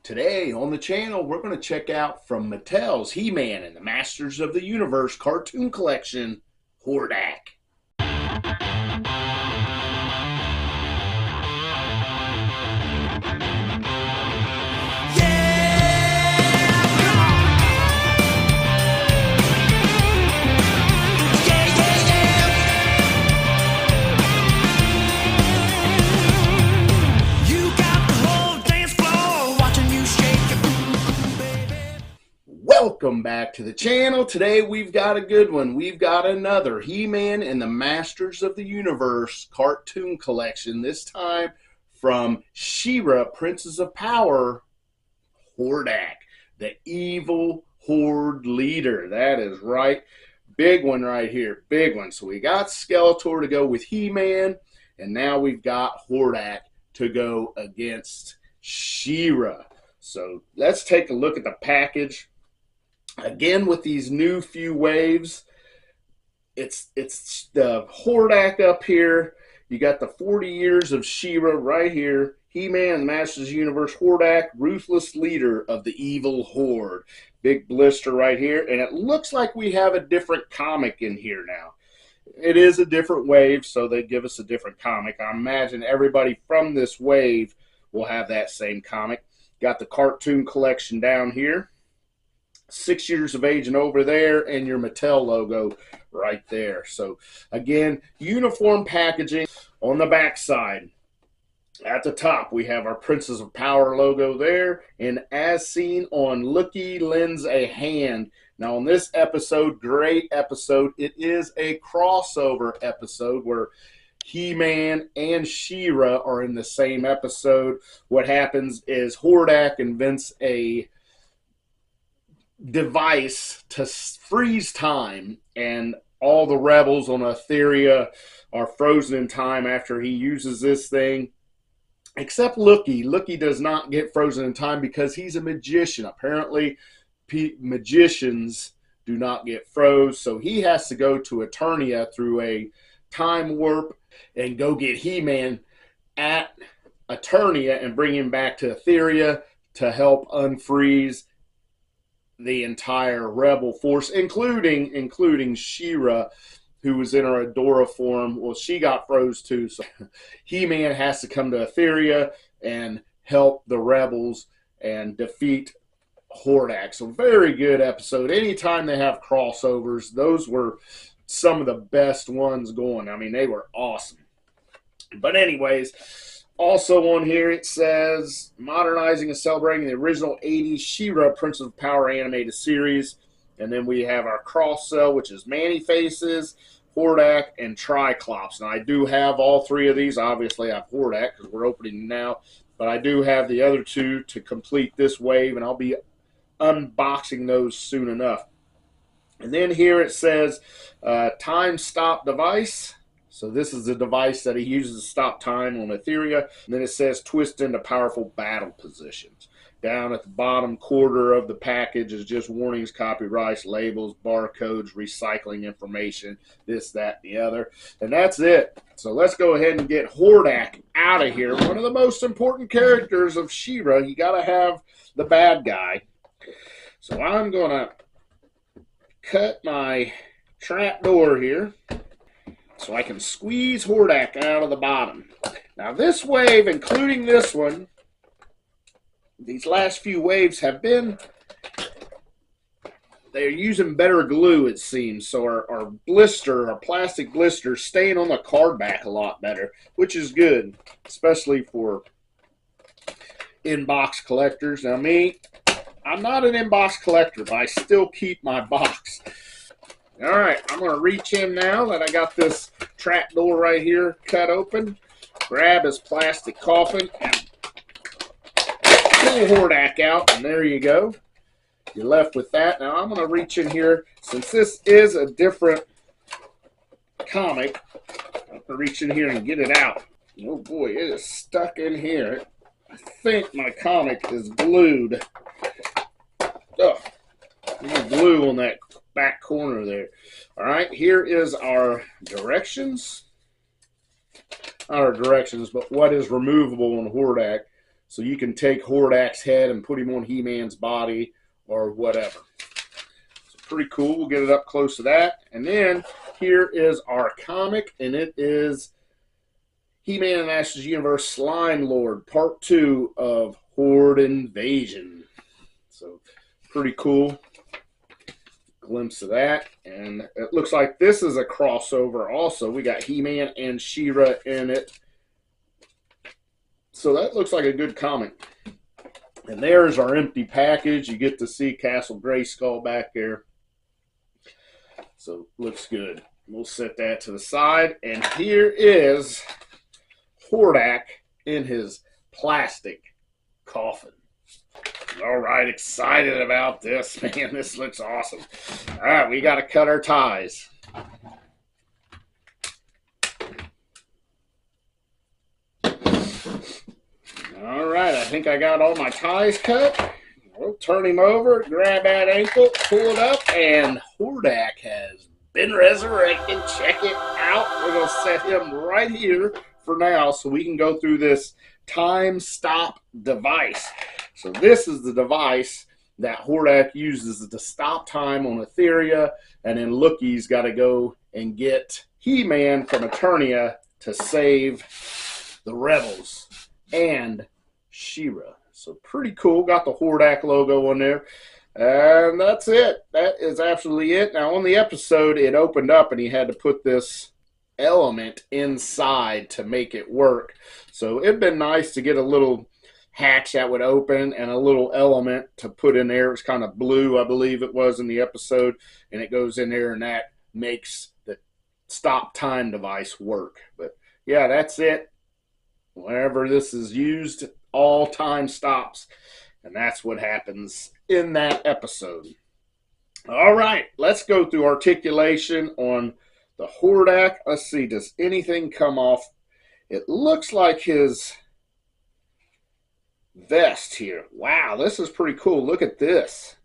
Today on the channel, we're going to check out from Mattel's He-Man and the Masters of the Universe Cartoon Collection Hordak. Welcome back to the channel. Today we've got a good one. We've got another He-Man and the Masters of the Universe Cartoon Collection. This time from She-Ra, Princess of Power, Hordak, the evil Horde leader. That is right. Big one right here. Big one. So we got Skeletor to go with He-Man, and now we've got Hordak to go against She-Ra. So let's take a look at the package. Again, with these new few waves, it's the Hordak up here. You got the 40 years of She-Ra right here. He-Man, the Masters of the Universe, Hordak, ruthless leader of the evil Horde. Big blister right here. And it looks like we have a different comic in here now. It is a different wave, so they give us a different comic. I imagine everybody from this wave will have that same comic. Got the cartoon collection down here. 6 years of age and over there, and your Mattel logo right there. So again, uniform packaging on the back side. At the top, we have our Princess of Power logo there, and as seen on Looky Lends a Hand. Now on this episode, great episode, it is a crossover episode where He-Man and She-Ra are in the same episode. What happens is Hordak invents a device to freeze time, and all the rebels on Etheria are frozen in time after he uses this thing, except Looky. Looky does not get frozen in time because he's a magician. Apparently magicians do not get froze, so he has to go to Eternia through a time warp and go get He-Man at Eternia and bring him back to Etheria to help unfreeze the entire rebel force, including She-Ra, who was in her Adora form. Well, she got froze too, so He-Man has to come to Etheria and help the rebels and defeat Hordak. So very good episode. Anytime they have crossovers, those were some of the best ones going. I mean, they were awesome. But anyways, also on here it says, modernizing and celebrating the original 80s She-Ra Princess of Power animated series. And then we have our cross-sell, which is Man-E-Faces, Hordak, and Triclops. Now, I do have all three of these. Obviously, I have Hordak because we're opening now. But I do have the other two to complete this wave, and I'll be unboxing those soon enough. And then here it says, time stop device. So this is the device that he uses to stop time on Etheria. And then it says twist into powerful battle positions. Down at the bottom quarter of the package is just warnings, copyrights, labels, barcodes, recycling information, this, that, and the other. And that's it. So let's go ahead and get Hordak out of here. One of the most important characters of She-Ra. You got to have the bad guy. So I'm going to cut my trap door here so I can squeeze Hordak out of the bottom. Now this wave, including this one, these last few waves have been, they're using better glue, it seems. So our blister, our plastic blister, staying on the card back a lot better, which is good, especially for in-box collectors. Now me, I'm not an in-box collector, but I still keep my box. All right, I'm going to reach in now that I got this trap door right here cut open. Grab his plastic coffin and pull Hordak out, and there you go. You're left with that. Now I'm going to reach in here. Since this is a different comic, I'm going to reach in here and get it out. Oh boy, it is stuck in here. I think my comic is glued. Oh, there's glue on that back corner there. All right, here is our directions. Not our directions, but what is removable on Hordak. So you can take Hordak's head and put him on He-Man's body or whatever. So pretty cool. We'll get it up close to that. And then here is our comic, and it is He-Man and Masters Universe Slime Lord, Part 2 of Horde Invasion. So pretty cool. Glimpse of that. And it looks like this is a crossover also. We got He-Man and She-Ra in it. So that looks like a good comic. And there's our empty package. You get to see Castle Grayskull back there. So looks good. We'll set that to the side. And here is Hordak in his plastic coffin. All right, excited about this, man. This looks awesome. All right, we got to cut our ties. All right, I think I got all my ties cut. We'll turn him over, grab that ankle, pull it up, and Hordak has been resurrected. Check it out. We're going to set him right here for now so we can go through this time stop device. So this is the device that Hordak uses to stop time on Etheria, and then Lookie's got to go and get He-Man from Eternia to save the rebels and She-Ra. So pretty cool. Got the Hordak logo on there. And that's it. That is absolutely it. Now on the episode, it opened up and he had to put this element inside to make it work. So it'd been nice to get a little hatch that would open and a little element to put in there. It was kind of blue, I believe it was in the episode, and it goes in there and that makes the stop time device work. But yeah, that's it. Whenever this is used, all time stops, and that's what happens in that episode. All right, let's go through articulation on the Hordak. Let's see, does anything come off? It looks like his vest here. Wow, this is pretty cool. Look at this.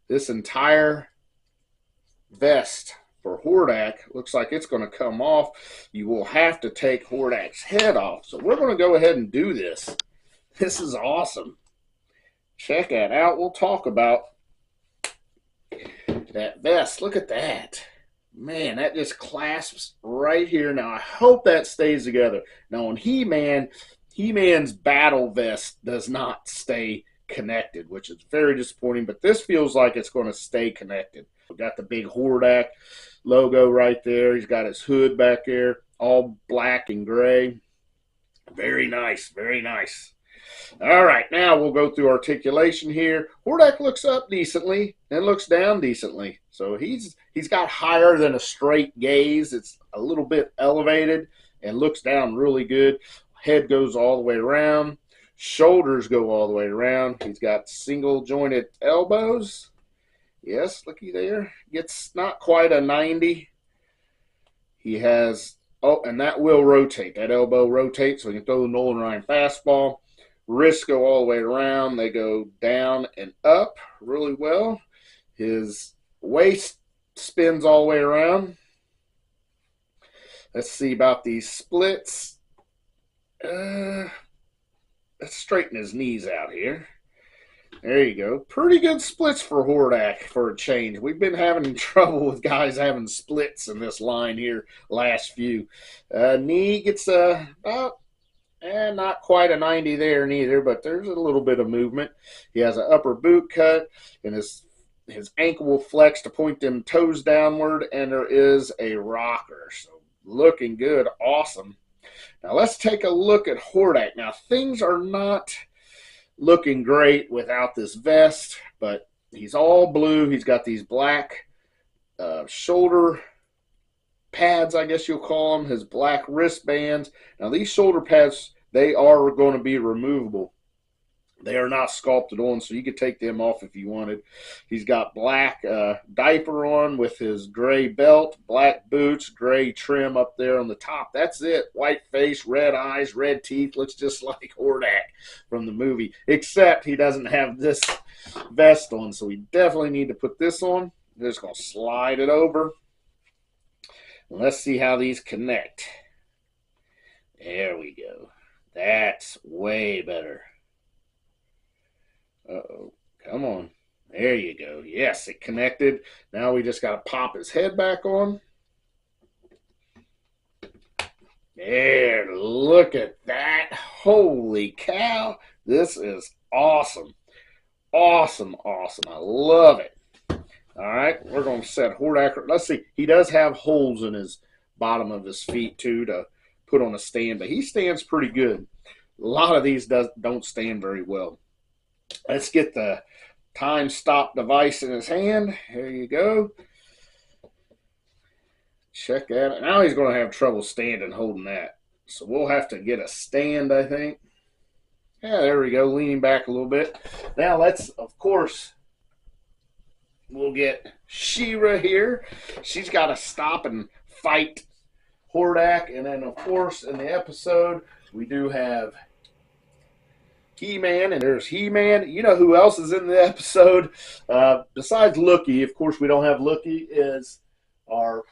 This entire vest for Hordak looks like it's going to come off. You will have to take Hordak's head off. So we're going to go ahead and do this. This is awesome. Check that out. We'll talk about that vest. Look at that. Man, that just clasps right here. Now, I hope that stays together. Now, on He-Man, He-Man's battle vest does not stay connected, which is very disappointing, but this feels like it's going to stay connected. We've got the big Hordak logo right there. He's got his hood back there, all black and gray. Very nice, very nice. All right, now we'll go through articulation here. Hordak looks up decently and looks down decently. So he's got higher than a straight gaze. It's a little bit elevated and looks down really good. Head goes all the way around. Shoulders go all the way around. He's got single jointed elbows. Yes, looky there. Gets not quite a 90. He has, oh, and that will rotate. That elbow rotates so he can throw the Nolan Ryan fastball. Wrists go all the way around. They go down and up really well. His waist spins all the way around. Let's see about these splits. Let's straighten his knees out here. There you go. Pretty good splits for Hordak for a change. We've been having trouble with guys having splits in this line here last few. Knee gets about, not quite a 90 there neither, but there's a little bit of movement. He has an upper boot cut, and his ankle will flex to point them toes downward, and there is a rocker. So looking good. Awesome. Now let's take a look at Hordak. Now things are not looking great without this vest, but he's all blue. He's got these black shoulder pads, I guess you'll call them, his black wristbands. Now these shoulder pads, they are going to be removable. They are not sculpted on, so you could take them off if you wanted. He's got black diaper on with his gray belt, black boots, gray trim up there on the top. That's it. White face, red eyes, red teeth. Looks just like Hordak from the movie, except he doesn't have this vest on, so we definitely need to put this on. We're just going to slide it over. Let's see how these connect. There we go. That's way better. Uh-oh. Come on. There you go. Yes, it connected. Now we just got to pop his head back on. There, look at that. Holy cow. This is awesome. Awesome, awesome. I love it. All right, we're going to set Hordak. Let's see. He does have holes in his bottom of his feet, too, to put on a stand, but he stands pretty good. A lot of these don't stand very well. Let's get the time stop device in his hand. There you go. Check that. Now he's going to have trouble standing holding that. So we'll have to get a stand, I think. Yeah, there we go. Leaning back a little bit. Now let's, of course, we'll get She-Ra here. She's got to stop and fight Hordak. And then, of course, in the episode, we do have He-Man, and there's He-Man. You know who else is in the episode? Besides Lookie, of course, we don't have Lookie, is our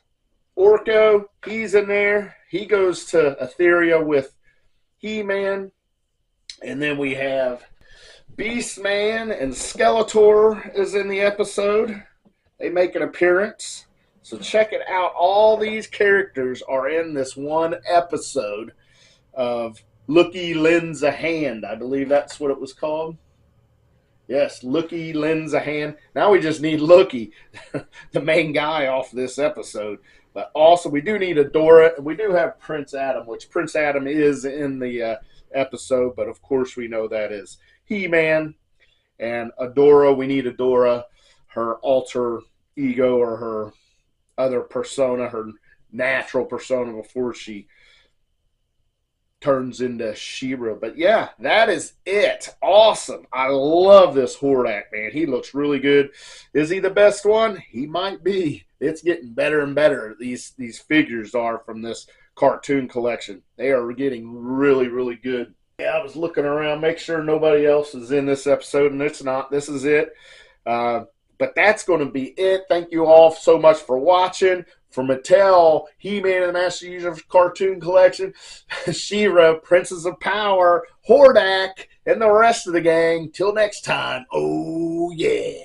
Orko. He's in there. He goes to Etheria with He-Man. And then we have Beastman and Skeletor is in the episode. They make an appearance. So check it out. All these characters are in this one episode of Lookie Lends a Hand. I believe that's what it was called. Yes, Lookie Lends a Hand. Now we just need Lookie, the main guy off this episode. But also we do need Adora. And we do have Prince Adam, which Prince Adam is in the episode. But of course we know that is He-Man. And Adora, we need Adora, her alter ego or her other persona, her natural persona before she turns into She-Ra. But yeah, that is it. Awesome. I love this Hordak, man. He looks really good. Is he the best one? He might be. It's getting better and better. These figures are from this cartoon collection. They are getting really, really good. Yeah, I was looking around, make sure nobody else is in this episode, and it's not. This is it. But that's going to be it. Thank you all so much for watching. For Mattel, He-Man and the Master Universe Cartoon Collection, She-Ra, Princess of Power, Hordak, and the rest of the gang. Till next time, oh yeah.